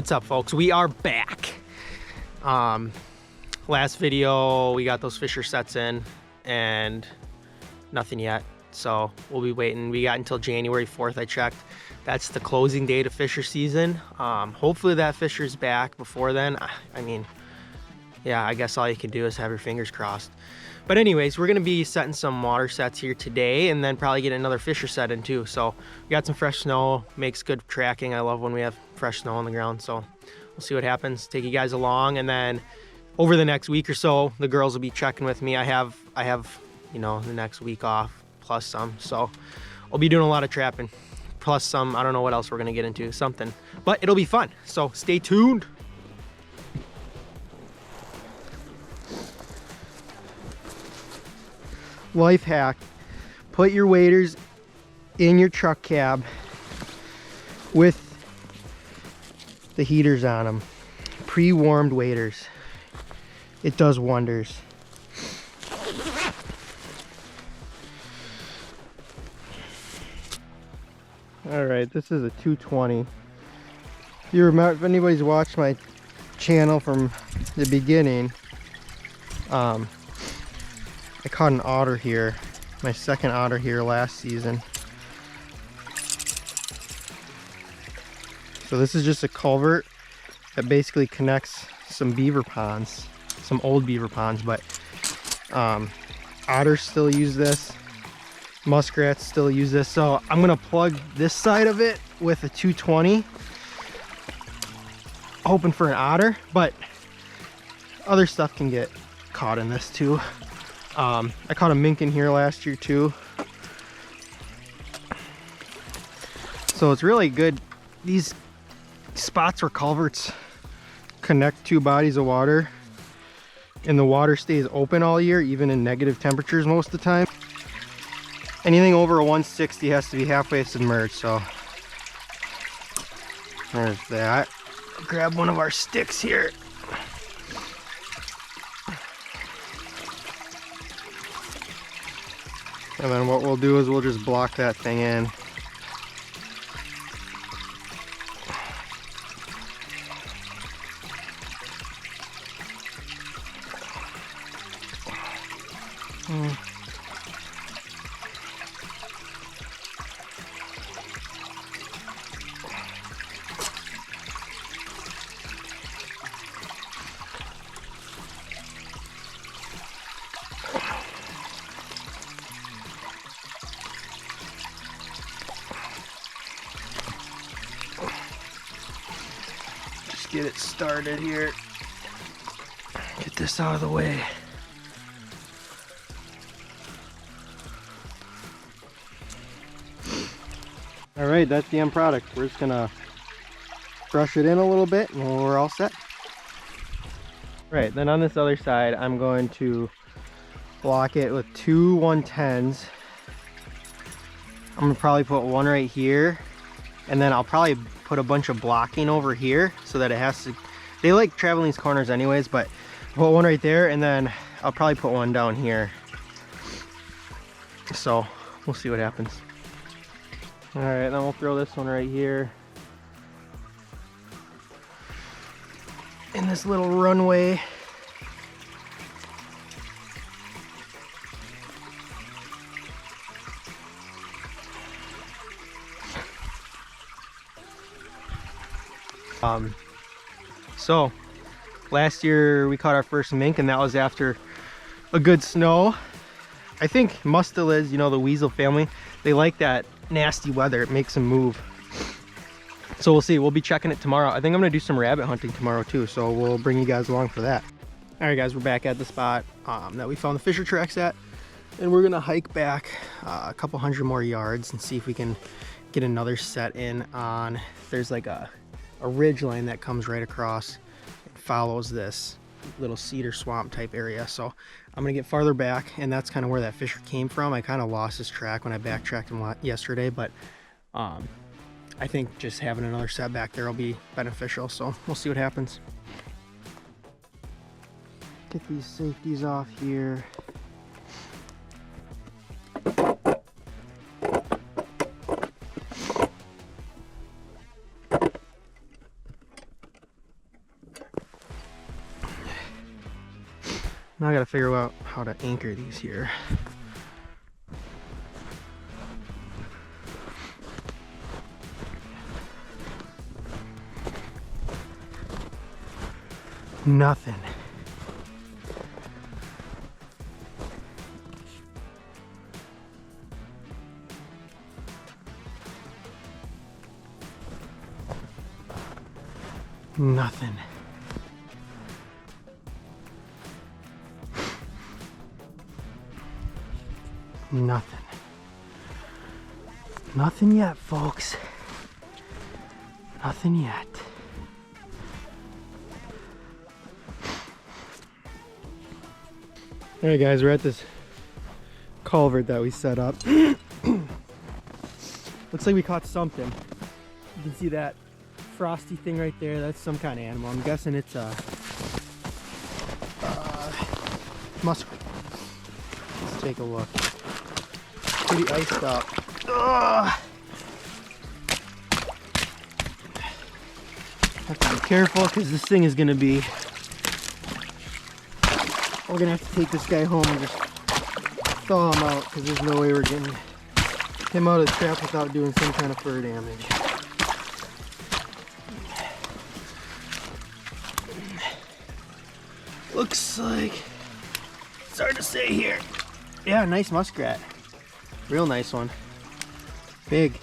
What's up, folks? We are back. Last video we got those Fisher sets in and nothing yet, so we'll be waiting. We got until January 4th. I checked. That's the closing date of Fisher season. Hopefully that Fisher's back before then. I mean, yeah, I guess all you can do is have your fingers crossed. But anyways, we're gonna be setting some water sets here today and then probably get another Fisher set in too. So we got some fresh snow, makes good tracking. I love when we have fresh snow on the ground. So we'll see what happens. Take you guys along, and then over the next week or so, the girls will be checking with me. I have, you know, the next week off plus some. So I'll be doing a lot of trapping plus some. I don't know what else we're gonna get into, something, but it'll be fun. So stay tuned. Life hack: put your waders in your truck cab with the heaters on them, pre-warmed waders. It does wonders. All right, this is a 220. If you remember, if anybody's watched my channel from the beginning, I caught an otter here, my second otter here last season. So this is just a culvert that basically connects some beaver ponds, some old beaver ponds, but otters still use this, muskrats still use this. So I'm gonna plug this side of it with a 220, hoping for an otter, but other stuff can get caught in this too. I caught a mink in here last year too. So it's really good. These spots where culverts connect two bodies of water and the water stays open all year, even in negative temperatures most of the time. Anything over a 160 has to be halfway submerged, so there's that. Grab one of our sticks here. And then what we'll do is we'll just block that thing in. Get it started here. Get this out of the way. All right, that's the end product. We're just gonna brush it in a little bit and we're all set. Right, then on this other side, I'm going to block it with two 110s. I'm gonna probably put one right here, and then I'll probably put a bunch of blocking over here so that it has to, they like traveling these corners anyways, but put one right there, and then I'll probably put one down here. So we'll see what happens. All right, then we'll throw this one right here in this little runway. So last year we caught our first mink, and that was after a good snow. I think mustelids, you know, the weasel family, they like that nasty weather. It makes them move. So we'll see. We'll be checking it tomorrow. I think I'm gonna do some rabbit hunting tomorrow too, so we'll bring you guys along for that. All right, guys, we're back at the spot that we found the Fisher tracks at, and we're gonna hike back a couple hundred more yards and see if we can get another set in on. There's like a ridge line that comes right across and follows this little cedar swamp type area. So I'm gonna get farther back, and that's kind of where that Fisher came from. I kind of lost his track when I backtracked him yesterday, but I think just having another set back there will be beneficial. So we'll see what happens. Get these safeties off here. Now I gotta figure out how to anchor these here. Nothing. Nothing. Nothing. Nothing yet, folks. Nothing yet. Alright guys, we're at this culvert that we set up. Looks like we caught something. You can see that frosty thing right there. That's some kind of animal. I'm guessing it's a muskrat. Let's take a look. Pretty iced up. Ugh. Have to be careful because this thing is going to be... We're going to have to take this guy home and just thaw him out because there's no way we're getting him out of the trap without doing some kind of fur damage. Looks like... It's hard to say here. Yeah, nice muskrat. Real nice one. Big.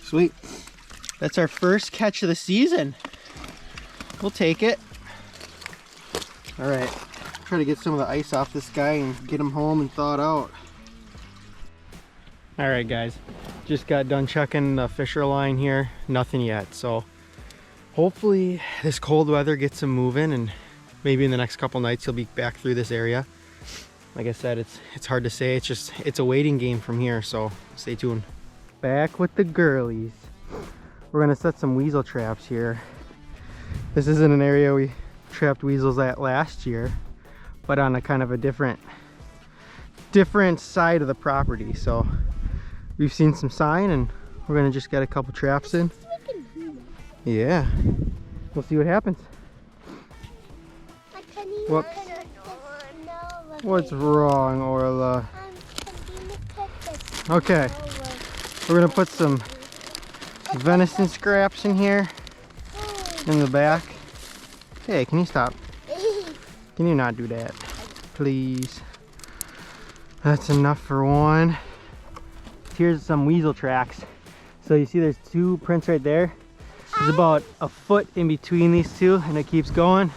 Sweet. That's our first catch of the season. We'll take it. Alright. Try to get some of the ice off this guy and get him home and thawed out. Alright guys. Just got done checking the fisher line here. Nothing yet. So hopefully this cold weather gets him moving and maybe in the next couple nights he'll be back through this area. Like I said, it's hard to say. It's a waiting game from here, so stay tuned. Back with the girlies. We're gonna set some weasel traps here. This isn't an area we trapped weasels at last year, but on a kind of a different side of the property. So we've seen some sign and we're gonna just get a couple traps in. Yeah, we'll see what happens. Whoops. What's wrong, Orla? Okay, we're gonna put some venison scraps in here in the back. Hey, can you stop? Can you not do that, please? That's enough for one. Here's some weasel tracks. So you see there's two prints right there. There's about a foot in between these two and it keeps going,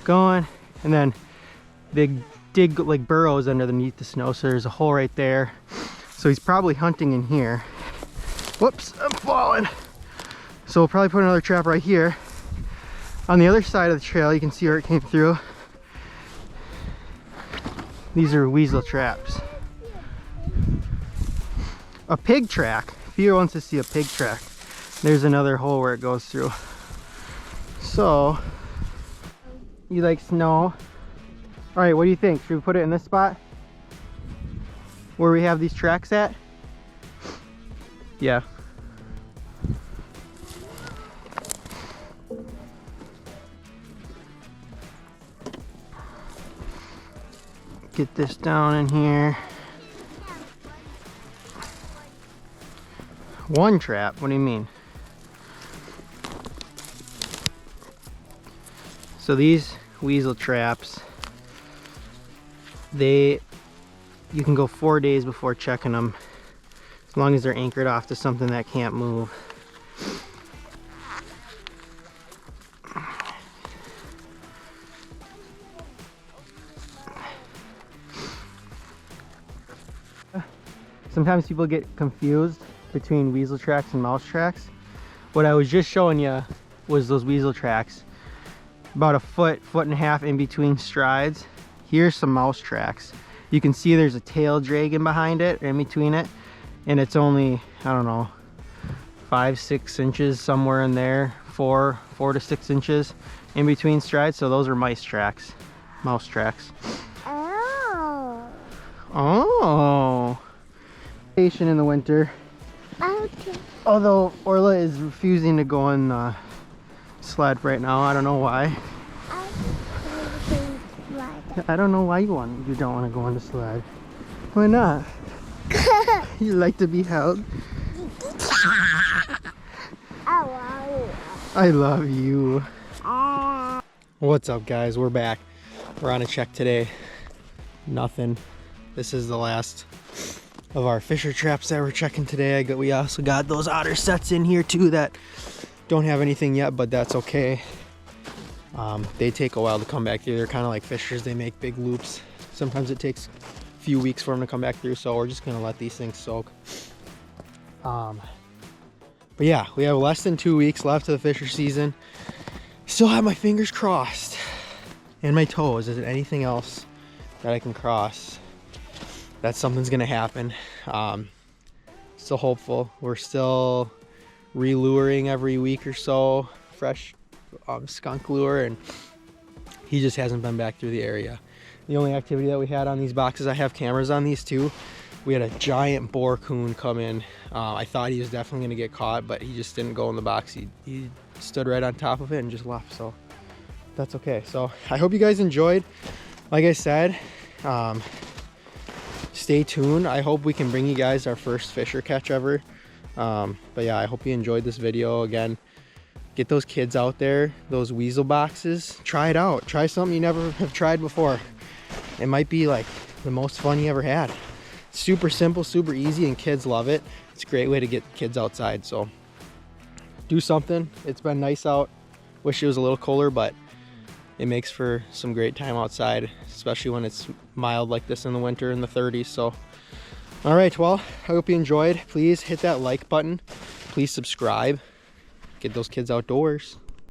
and then they dig like burrows underneath the snow, so there's a hole right there. So he's probably hunting in here. Whoops, I'm falling. So we'll probably put another trap right here. On the other side of the trail, you can see where it came through. These are weasel traps. A pig track. If you wants to see a pig track, there's another hole where it goes through. So, you like snow? All right, what do you think? Should we put it in this spot where we have these tracks at? Yeah. Get this down in here. One trap? What do you mean? So these weasel traps, you can go 4 days before checking them, as long as they're anchored off to something that can't move. Sometimes people get confused between weasel tracks and mouse tracks. What I was just showing you was those weasel tracks. About a foot and a half in between strides. Here's some mouse tracks. You can see there's a tail dragging behind it, in between it, and it's only, I don't know, 5-6 inches, somewhere in there, 4 to 6 inches in between strides. So those are mouse tracks. Oh. In the winter. Okay. Although Orla is refusing to go on the sled right now. I don't know why. I don't know why you don't want to go on the slide. Why not? You like to be held? I love you. What's up, guys? We're back. We're on a check today. Nothing. This is the last of our fisher traps that we're checking today. We also got those otter sets in here too that don't have anything yet, but that's okay. They take a while to come back through. They're kind of like fishers. They make big loops. Sometimes it takes a few weeks for them to come back through, so we're just gonna let these things soak. But yeah, we have less than 2 weeks left of the fisher season. Still have my fingers crossed and my toes. Is there anything else that I can cross that something's gonna happen? Still hopeful. We're still reluring every week or so, fresh skunk lure, and he just hasn't been back through the area. The only activity that we had on these boxes, I have cameras on these too. We had a giant boar coon come in. I thought he was definitely gonna get caught, but he just didn't go in the box. He stood right on top of it and just left, so that's okay. So I hope you guys enjoyed. Like I said, stay tuned. I hope we can bring you guys our first fisher catch ever. But yeah, I hope you enjoyed this video. Again, get those kids out there, those weasel boxes, try it out. Try something you never have tried before. It might be like the most fun you ever had. Super simple, super easy, and kids love it. It's a great way to get kids outside, so do something. It's been nice out. Wish it was a little cooler, but it makes for some great time outside, especially when it's mild like this in the winter in the 30s. So all right, well, I hope you enjoyed. Please hit that like button. Please subscribe. Get those kids outdoors.